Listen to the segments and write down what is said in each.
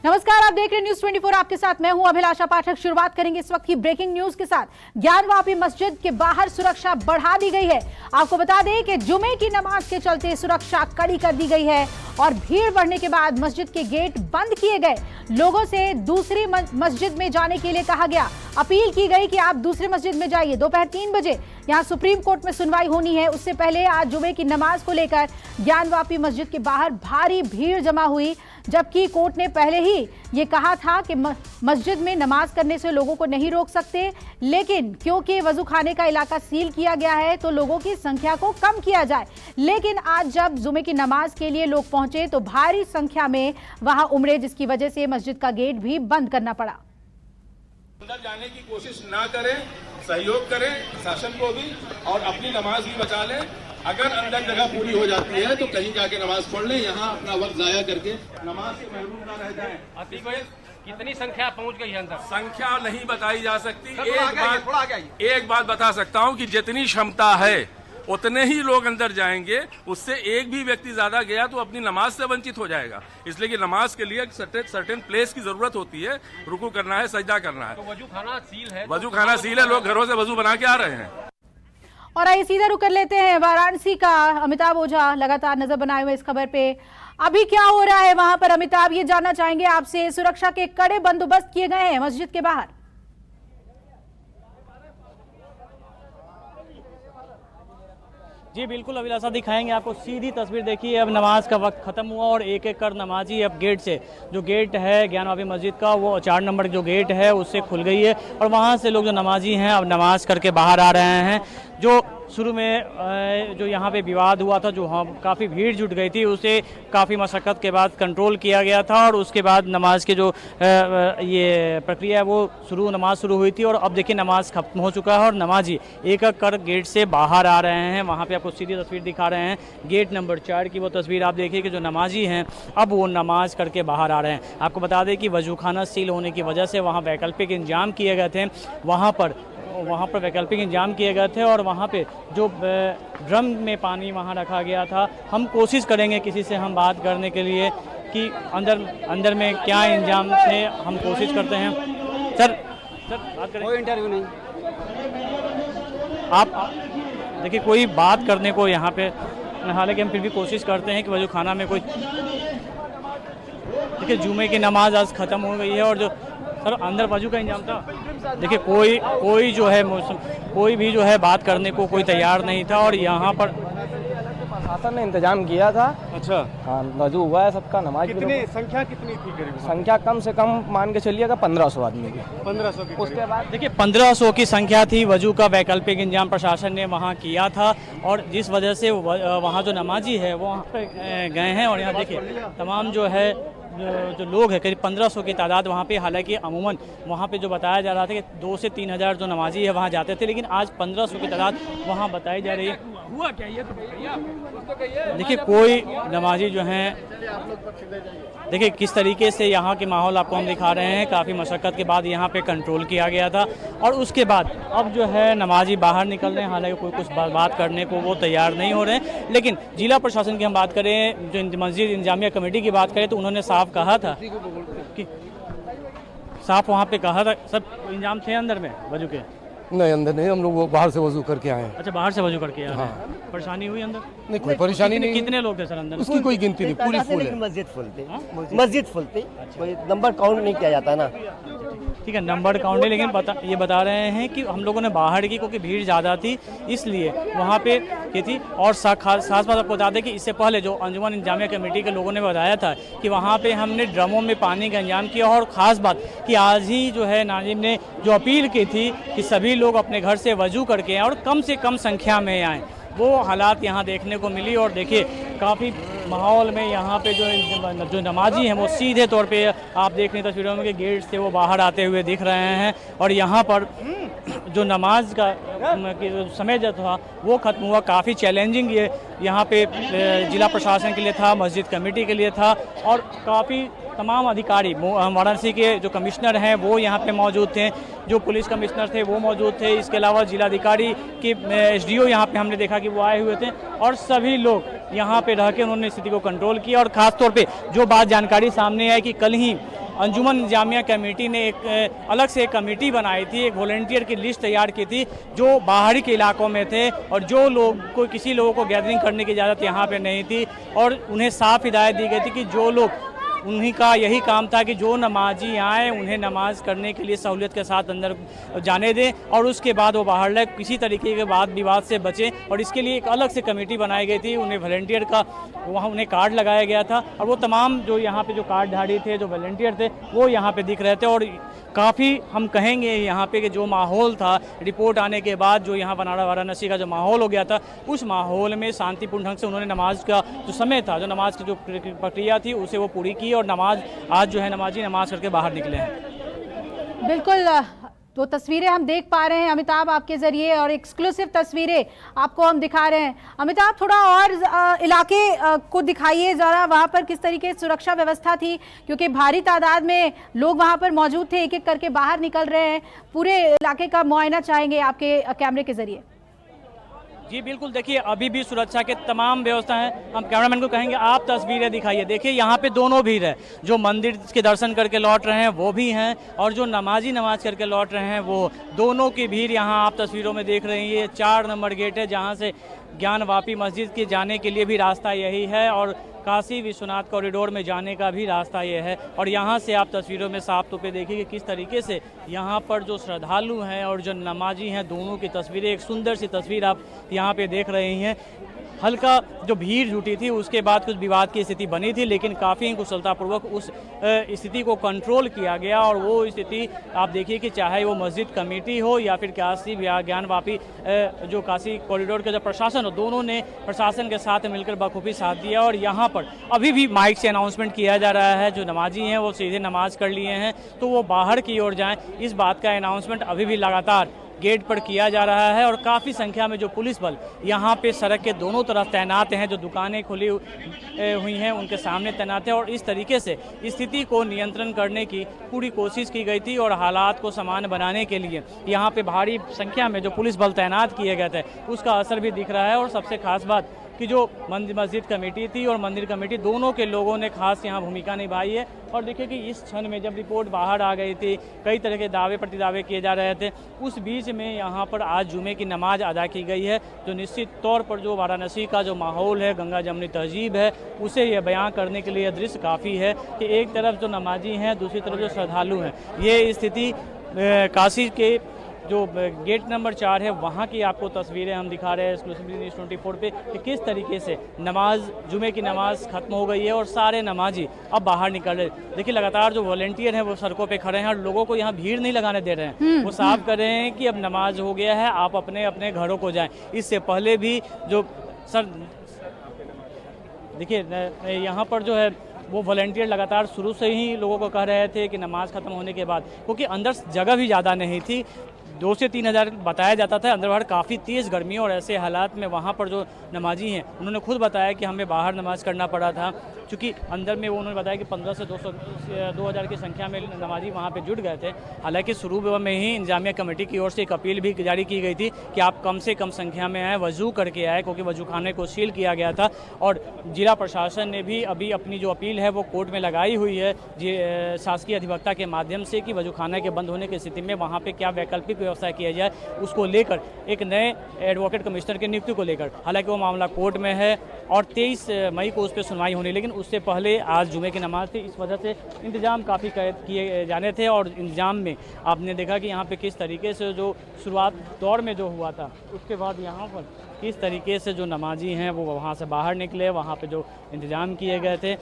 नमस्कार, आप देख रहे हैं न्यूज 24। आपके साथ मैं हूं अभिलाषा पाठक। शुरुआत करेंगे इस वक्त की ब्रेकिंग न्यूज के साथ। ज्ञानवापी मस्जिद के बाहर सुरक्षा बढ़ा दी गई है। आपको बता दें कि जुमे की नमाज के चलते सुरक्षा कड़ी कर दी गई है और भीड़ बढ़ने के बाद मस्जिद के गेट बंद किए गए। लोगों से दूसरी मस्जिद में जाने के लिए कहा गया। अपील की गई कि आप दूसरी मस्जिद में जाइए। दोपहर 3 बजे यहां सुप्रीम कोर्ट में सुनवाई होनी है। उससे पहले आज जुमे की नमाज को लेकर ज्ञानवापी मस्जिद के बाहर भारी भीड़ जमा हुई, जबकि कोर्ट ने पहले ही ये कहा था कि मस्जिद में नमाज करने से लोगों को नहीं रोक सकते, लेकिन क्योंकि वजू खाने का इलाका सील किया गया है तो लोगों की संख्या को कम किया जाए। लेकिन आज जब जुमे की नमाज के लिए लोग पहुंचे तो भारी संख्या में वहां उमड़े, जिसकी वजह से मस्जिद का गेट भी बंद करना पड़ा। अंदर जाने की कोशिश ना करें, सहयोग करें शासन को भी और अपनी नमाज भी बचा लें। अगर अंदर जगह पूरी हो जाती है तो कहीं जाके नमाज पढ़ लें, यहाँ अपना वक्त जाया करके नमाज से महरूम ना रह जाएं। कितनी संख्या पहुंच गई है अंदर? संख्या नहीं बताई जा सकती। एक बात बता सकता हूँ कि जितनी क्षमता है उतने ही लोग अंदर जाएंगे। उससे एक भी व्यक्ति ज्यादा गया तो अपनी नमाज से वंचित हो जाएगा। इसलिए कि नमाज के लिए एक सर्टेन प्लेस की जरूरत होती है। रुकू करना है, सजदा करना है। तो वजू खाना सील है। वजू खाना सील है, लोग घरों से वजू बना के आ रहे हैं। और आइए सीधा रुक कर लेते हैं वाराणसी का। अमिताभ ओझा लगातार नजर बनाए हुए इस खबर पे। अभी क्या हो रहा है वहां पर अमिताभ, ये जानना चाहेंगे आपसे। सुरक्षा के कड़े बंदोबस्त किए गए हैं मस्जिद के बाहर। जी बिल्कुल अभिलाषा, दिखाएंगे आपको सीधी तस्वीर। देखिए अब नमाज का वक्त खत्म हुआ और एक एक कर नमाजी अब गेट से, जो गेट है ज्ञानवापी मस्जिद का, वो 4 नंबर जो गेट है उससे खुल गई है और वहाँ से लोग जो नमाजी हैं अब नमाज करके बाहर आ रहे हैं। जो शुरू में जो यहाँ पे विवाद हुआ था, जो हम काफ़ी भीड़ जुट गई थी, उसे काफ़ी मशक्क़त के बाद कंट्रोल किया गया था और उसके बाद नमाज के जो ये प्रक्रिया है वो नमाज शुरू हुई थी। और अब देखिए नमाज खत्म हो चुका है और नमाजी एक एक कर गेट से बाहर आ रहे हैं। वहाँ पे आपको सीधी तस्वीर दिखा रहे हैं, गेट नंबर 4 की वो तस्वीर आप देखिए कि जो नमाजी हैं अब वो नमाज करके बाहर आ रहे हैं। आपको बता दें कि वजूखाना सील होने की वजह से वहाँ वैकल्पिक इंतजाम किए गए थे। वहाँ पर वैकल्पिक इंतजाम किए गए थे और वहाँ पे जो ड्रम में पानी वहाँ रखा गया था। हम कोशिश करेंगे किसी से हम बात करने के लिए कि अंदर में क्या इंतजाम थे, हम कोशिश करते हैं। सर बात करें। कोई इंटरव्यू नहीं। आप देखिए कोई बात करने को यहाँ पे, हालांकि हम फिर भी कोशिश करते हैं कि वजू खाना में कोई, देखिए जुमे की नमाज आज ख़त्म हो गई है और जो सर अंदर वजू का इंतजाम था। देखिए कोई जो है कोई भी जो है बात करने को कोई तैयार नहीं था और यहाँ पर प्रशासन ने इंतजाम किया था। अच्छा, हाँ वजू हुआ है सबका। नमाज संख्या कितनी थी करीब? संख्या कम से कम मान के चलिएगा 1500 आदमी की। 1500 की। उसके बाद देखिए 1500 की संख्या थी। वजू का वैकल्पिक इंतजाम प्रशासन ने वहाँ किया था और जिस वजह से वहाँ जो नमाजी है वो वहाँ पे गए हैं और यहाँ देखिए तमाम जो है जो लोग हैं करीब 1500 की तादाद वहाँ पे। हालांकि अमूमन वहाँ पे जो बताया जा रहा था कि 2 से 3 हज़ार जो नमाजी है वहाँ जाते थे, लेकिन आज 1500 की तादाद वहाँ बताई जा रही है। हुआ क्या ये तो देखिए कोई नमाजी जो हैं, देखिए किस तरीके से यहाँ के माहौल आपको हम दिखा रहे हैं। काफ़ी मशक्क़त के बाद यहाँ पे कंट्रोल किया गया था और उसके बाद अब जो है नमाजी बाहर निकल रहे हैं। हालांकि कोई कुछ बात करने को वो तैयार नहीं हो रहे हैं। लेकिन जिला प्रशासन की हम बात करें, जो मस्जिद इंतजामिया कमेटी की बात करें, तो उन्होंने साफ कहा था कि वहाँ पे कहा था सब इंतजाम थे अंदर में वजू के। नहीं अंदर नहीं, हम लोग वो बाहर से वजू करके आए हैं। अच्छा, बाहर से वजू करके आए। हाँ। परेशानी हुई अंदर? नहीं कोई परेशानी नहीं। कितने लोग थे सर अंदर? उसकी कोई गिनती नहीं, पूरी फुल है। मस्जिद फुल थी। मस्जिद फुल थी। कोई नंबर काउंट नहीं किया जाता ना। ठीक है, नंबर काउंट नहीं, लेकिन ये बता रहे हैं कि हम लोगों ने बाहर की, क्योंकि भीड़ ज़्यादा थी इसलिए वहाँ पे की थी। और साथ बात आपको बता दें कि इससे पहले जो अंजुमन इंतजामिया कमेटी के लोगों ने बताया था कि वहाँ पे हमने ड्रमों में पानी का इंतजाम किया। और ख़ास बात कि आज ही जो है नाजिम ने जो अपील की थी कि सभी लोग अपने घर से वजू करके आएँ और कम से कम संख्या में आएँ, वो हालात यहाँ देखने को मिली। और देखिए काफ़ी माहौल में यहाँ पे जो नमाजी हैं वो सीधे तौर पे आप देख रहे हैं तस्वीरों में कि गेट से वो बाहर आते हुए दिख रहे हैं। और यहाँ पर जो नमाज का समय जो था वो ख़त्म हुआ। काफ़ी चैलेंजिंग ये यहाँ पे जिला प्रशासन के लिए था, मस्जिद कमेटी के लिए था और काफ़ी तमाम अधिकारी वाराणसी के जो कमिश्नर हैं वो यहाँ पे मौजूद थे, जो पुलिस कमिश्नर थे वो मौजूद थे। इसके अलावा जिलाधिकारी के SDO यहाँ पे हमने देखा कि वो आए हुए थे और सभी लोग यहाँ पे रह के उन्होंने स्थिति को कंट्रोल किया। और ख़ास तौर पे जो बात जानकारी सामने आई कि कल ही अंजुमन इंतजामिया कमेटी ने एक अलग से एक कमेटी बनाई थी, एक वॉलंटियर की लिस्ट तैयार की थी जो बाहरी के इलाकों में थे और जो लोग को किसी लोगों को गैदरिंग करने की इजाज़त यहाँ पे नहीं थी, और उन्हें साफ हिदायत दी गई थी कि जो लोग, उन्हीं का यही काम था कि जो नमाजी आए उन्हें नमाज करने के लिए सहूलियत के साथ अंदर जाने दें और उसके बाद वो बाहर लाए, किसी तरीके के वाद विवाद से बचें। और इसके लिए एक अलग से कमेटी बनाई गई थी, उन्हें वॉलंटियर का वहाँ उन्हें कार्ड लगाया गया था और वो तमाम जो यहाँ पे जो कार्डधारी थे, जो वॉलंटियर थे, वो यहाँ पे दिख रहे थे। और काफ़ी हम कहेंगे यहाँ पे कि जो माहौल था रिपोर्ट आने के बाद, जो यहाँ वाराणसी का जो माहौल हो गया था, उस माहौल में शांतिपूर्ण ढंग से उन्होंने नमाज का जो समय था, जो नमाज की जो प्रक्रिया थी, उसे वो पूरी की और नमाज आज जो है नमाजी नमाज करके बाहर निकले हैं। बिल्कुल, तो तस्वीरें हम देख पा रहे हैं अमिताभ आपके जरिए, और एक्सक्लूसिव तस्वीरें आपको हम दिखा रहे हैं। अमिताभ, थोड़ा और इलाके को दिखाइए जरा, वहां पर किस तरीके से सुरक्षा व्यवस्था थी, क्योंकि भारी तादाद में लोग वहां पर मौजूद थे, एक एक करके बाहर निकल रहे हैं। पूरे इलाके का मुआयना चाहेंगे आपके कैमरे के जरिए। जी बिल्कुल, देखिए अभी भी सुरक्षा के तमाम व्यवस्था हैं। हम कैमरामैन को कहेंगे आप तस्वीरें दिखाइए। देखिए यहाँ पे दोनों भीड़ है, जो मंदिर के दर्शन करके लौट रहे हैं वो भी हैं और जो नमाजी नमाज करके लौट रहे हैं वो, दोनों की भीड़ यहाँ आप तस्वीरों में देख रहे हैं। ये 4 नंबर गेट है जहाँ से ज्ञानवापी मस्जिद के जाने के लिए भी रास्ता यही है और काशी विश्वनाथ कॉरिडोर में जाने का भी रास्ता ये है। और यहाँ से आप तस्वीरों में साफ तौर पे देखिए कि किस तरीके से यहाँ पर जो श्रद्धालु हैं और जो नमाजी हैं, दोनों की तस्वीरें, एक सुंदर सी तस्वीर आप यहाँ पे देख रहे हैं। हल्का जो भीड़ जुटी थी उसके बाद कुछ विवाद की स्थिति बनी थी, लेकिन काफ़ी कुशलतापूर्वक उस स्थिति को कंट्रोल किया गया। और वो स्थिति आप देखिए कि चाहे वो मस्जिद कमेटी हो या फिर काशी ज्ञानवापी जो काशी कॉरिडोर का जो प्रशासन हो, दोनों ने प्रशासन के साथ मिलकर बखूबी साथ दिया। और यहाँ पर अभी भी माइक से अनाउंसमेंट किया जा रहा है, जो नमाजी हैं वो सीधे नमाज कर लिए हैं तो वो बाहर की ओर जाएँ, इस बात का अनाउंसमेंट अभी भी लगातार गेट पर किया जा रहा है। और काफ़ी संख्या में जो पुलिस बल यहाँ पे सड़क के दोनों तरफ तैनात हैं, जो दुकानें खुली हुई हैं उनके सामने तैनात हैं। और इस तरीके से स्थिति को नियंत्रण करने की पूरी कोशिश की गई थी और हालात को सामान्य बनाने के लिए यहाँ पे भारी संख्या में जो पुलिस बल तैनात किए गए थे, उसका असर भी दिख रहा है। और सबसे खास बात कि जो मस्जिद कमेटी थी और मंदिर कमेटी, दोनों के लोगों ने खास यहाँ भूमिका निभाई है। और देखिए कि इस क्षण में जब रिपोर्ट बाहर आ गई थी, कई तरह के दावे प्रतिदावे किए जा रहे थे, उस बीच में यहाँ पर आज जुमे की नमाज अदा की गई है, जो निश्चित तौर पर जो वाराणसी का जो माहौल है, गंगा जमनी तहजीब है, उसे ये बयां करने के लिए दृश्य काफ़ी है कि एक तरफ जो नमाजी हैं, दूसरी तरफ जो श्रद्धालु हैं। ये स्थिति काशी के जो गेट नंबर 4 है वहाँ की आपको तस्वीरें हम दिखा रहे हैं एक्सक्लूसिवली न्यूज़ 24 पे कि किस तरीके से नमाज, जुमे की नमाज खत्म हो गई है और सारे नमाजी अब बाहर निकल रहे हैं। देखिए लगातार जो वॉलंटियर हैं वो सड़कों पे खड़े हैं और लोगों को यहाँ भीड़ नहीं लगाने दे रहे हैं। वो साफ कर रहे हैं कि अब नमाज हो गया है, आप अपने अपने घरों को जाएँ। इससे पहले भी जो सर देखिए यहाँ पर जो है वो वॉलंटियर लगातार शुरू से ही लोगों को कह रहे थे कि नमाज खत्म होने के बाद, क्योंकि अंदर जगह भी ज़्यादा नहीं थी, 2 से 3 हज़ार बताया जाता था, अंदर बाहर काफ़ी तेज़ गर्मी और ऐसे हालात में वहाँ पर जो नमाजी हैं उन्होंने खुद बताया कि हमें बाहर नमाज करना पड़ा था, क्योंकि अंदर में वो उन्होंने बताया कि 15 से 2000 की संख्या में नमाजी वहाँ पे जुट गए थे। हालांकि शुरू में ही इंतजामिया कमेटी की ओर से एक अपील भी जारी की गई थी कि आप कम से कम संख्या में आए, वजू करके आए, क्योंकि वजू खाने को सील किया गया था। और जिला प्रशासन ने भी अभी अपनी जो अपील है वो कोर्ट में लगाई हुई है शासकीय अधिवक्ता के माध्यम से कि वजू खाने के बंद होने की स्थिति में वहाँ पर क्या वैकल्पिक व्यवस्था किया जाए, उसको लेकर एक नए एडवोकेट कमिश्नर की नियुक्ति को लेकर। हालांकि वो मामला कोर्ट में है और 23 मई को उस पर सुनवाई होनी, लेकिन उससे पहले आज जुमे की नमाज थी, इस वजह से इंतजाम काफ़ी किए जाने थे। और इंतजाम में आपने देखा कि यहाँ पे किस तरीके से जो शुरुआत दौर में जो हुआ था, उसके बाद यहाँ पर किस तरीके से जो नमाजी हैं वो वहाँ से बाहर निकले, वहाँ पे जो इंतजाम किए गए थे,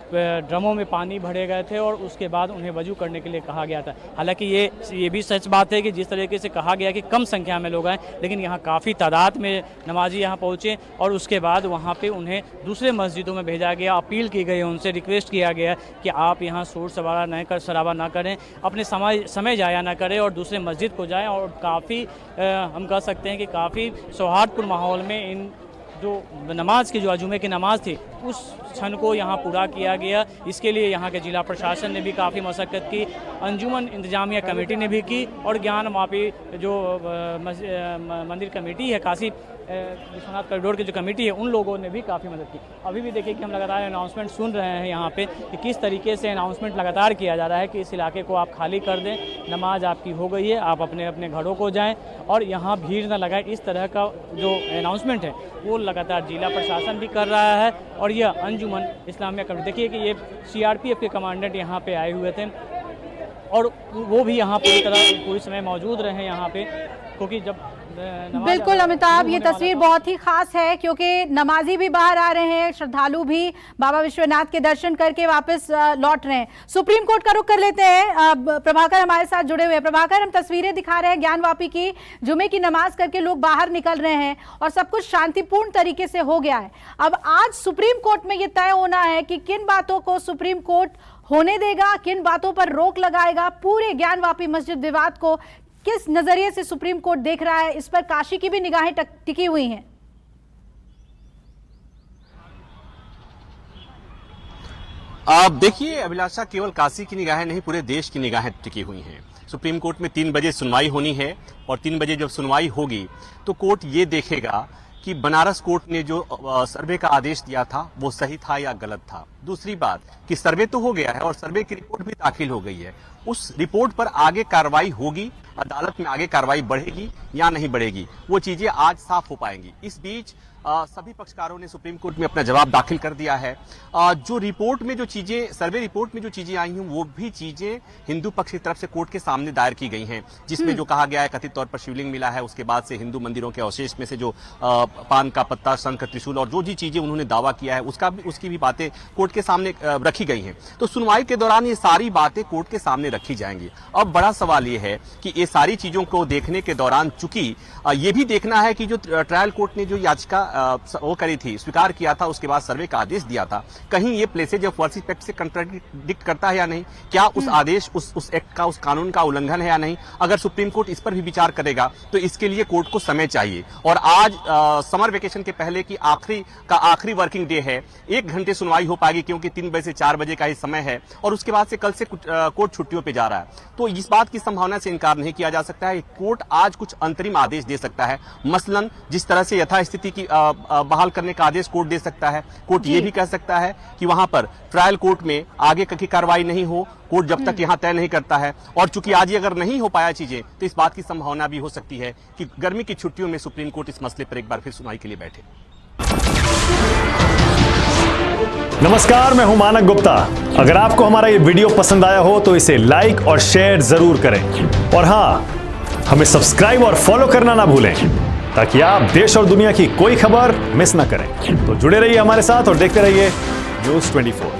ड्रमों में पानी भरे गए थे और उसके बाद उन्हें वजू करने के लिए कहा गया था। हालांकि ये भी सच बात है कि जिस तरीके से कहा गया कि कम संख्या में लोग आए, लेकिन यहाँ काफ़ी तादाद में नमाजी यहाँ पहुँचे और उसके बाद वहाँ पे उन्हें दूसरे मस्जिदों में भेजा गया। अपील की गई, उनसे रिक्वेस्ट किया गया कि आप यहाँ शोर शराबा ना करें, अपने समय जाया ना करें और दूसरे मस्जिद को जाएँ। और काफ़ी हम कह सकते हैं कि काफ़ी सौहार्दपूर्ण माहौल में इन जो नमाज की जो जुमे की नमाज थी उस क्षण को यहाँ पूरा किया गया। इसके लिए यहाँ के जिला प्रशासन ने भी काफ़ी मशक्क़त की, अंजुमन इंतजामिया कमेटी ने भी की और ज्ञानवापी जो मंदिर कमेटी है काशी विश्वनाथ कॉरिडोर की जो कमेटी है उन लोगों ने भी काफ़ी मदद की। अभी भी देखिए कि हम लगातार अनाउंसमेंट सुन रहे हैं यहाँ पे कि किस तरीके से अनाउंसमेंट लगातार किया जा रहा है कि इस इलाके को आप खाली कर दें, नमाज आपकी हो गई है, आप अपने अपने घरों को जाएं और यहाँ भीड़ न लगाएं। इस तरह का जो अनाउंसमेंट है वो लगातार जिला प्रशासन भी कर रहा है और यह अंजुमन इस्लामिया कमेटी, देखिए कि ये CRPF के कमांडेंट यहाँ पे आए हुए थे और वो भी यहाँ पूरी समय मौजूद रहे यहाँ पे, क्योंकि जब बिल्कुल अमिताभ, ये तस्वीर बहुत ही खास है क्योंकि नमाजी भी बाहर आ रहे हैं, श्रद्धालु भी बाबा विश्वनाथ के दर्शन करके वापस लौट रहे हैं। सुप्रीम कोर्ट का रुख कर लेते हैं, प्रभाकर हमारे साथ जुड़े हुए हैं। प्रभाकर, हम तस्वीरें दिखा रहे हैं ज्ञानवापी की, जुमे की नमाज करके लोग बाहर निकल रहे हैं और सब कुछ शांतिपूर्ण तरीके से हो गया है। अब आज सुप्रीम कोर्ट में ये तय होना है कि किन बातों को सुप्रीम कोर्ट होने देगा, किन बातों पर रोक लगाएगा। पूरे ज्ञानवापी मस्जिद विवाद को किस नजरिए से सुप्रीम कोर्ट देख रहा है, इस पर काशी की भी निगाहें टिकी हुई हैं। आप देखिए अभिलाषा, केवल काशी की निगाहें नहीं, पूरे देश की निगाहें टिकी हुई हैं। सुप्रीम कोर्ट में 3 बजे सुनवाई होनी है और 3 बजे जब सुनवाई होगी तो कोर्ट ये देखेगा कि बनारस कोर्ट ने जो सर्वे का आदेश दिया था वो सही था या गलत था। दूसरी बात कि सर्वे तो हो गया है और सर्वे की रिपोर्ट भी दाखिल हो गई है, उस रिपोर्ट पर आगे कार्रवाई होगी, अदालत में आगे कार्रवाई बढ़ेगी या नहीं बढ़ेगी, वो चीजें आज साफ हो पाएंगी। इस बीच सभी पक्षकारों ने सुप्रीम कोर्ट में अपना जवाब दाखिल कर दिया है। जो रिपोर्ट में जो चीजें, सर्वे रिपोर्ट में जो चीजें आई हैं वो भी चीजें हिंदू पक्ष की तरफ से कोर्ट के सामने दायर की गई हैं, जिसमें जो कहा गया है कथित तौर पर शिवलिंग मिला है, उसके बाद से हिंदू मंदिरों के अवशेष में से जो पान का पत्ता, शंख, त्रिशूल और जो जी चीजें उन्होंने दावा किया है उसकी भी बातें कोर्ट के सामने रखी गई हैं। तो सुनवाई के दौरान ये सारी बातें कोर्ट के सामने रखी जाएंगी। अब बड़ा सवाल ये है कि ये सारी चीजों को देखने के दौरान चूंकि ये भी देखना है कि जो ट्रायल कोर्ट ने जो याचिका वो करी थी, स्वीकार किया था, उसके बाद सर्वे का आदेश दिया था, कहीं ये प्लेसेज ऑफ वर्शिप एक्ट से कंट्राडिक्ट करता है या नहीं, क्या उस आदेश उस एक्ट का, उस कानून का उल्लंघन है या नहीं। अगर सुप्रीम कोर्ट इस पर भी विचार करेगा तो इसके लिए कोर्ट को समय चाहिए। और आज समर वेकेशन के पहले की आखिरी वर्किंग डे है, 1 घंटे सुनवाई हो पाएगी क्योंकि 3 बजे से 4 बजे का ही समय है और उसके बाद से कल से कोर्ट छुट्टियों पे जा रहा है। तो इस बात की संभावना से इनकार नहीं किया जा सकता है, कोर्ट आज कुछ अंतरिम आदेश दे सकता है। मसलन जिस तरह से यथास्थिति की बहाल करने का आदेश कोर्ट दे सकता है। कोर्ट ये भी कह सकता है कि वहां पर ट्रायल कोर्ट में आगे की कार्रवाई नहीं हो, कोर्ट जब तक यहां तय नहीं करता है। और चूंकि आज ये अगर नहीं हो पाया चीजें तो इस बात की संभावना भी हो सकती है कि गर्मी की छुट्टियों में सुप्रीम कोर्ट इस मसले पर एक बार फिर सुनवाई के लिए बैठे। नमस्कार, मैं हूं मानक गुप्ता। अगर आपको हमारा ये वीडियो पसंद आया हो तो इसे लाइक और शेयर जरूर करें और हाँ, हमें सब्सक्राइब और फॉलो करना ना भूलें ताकि आप देश और दुनिया की कोई खबर मिस ना करें। तो जुड़े रहिए हमारे साथ और देखते रहिए न्यूज़ 24।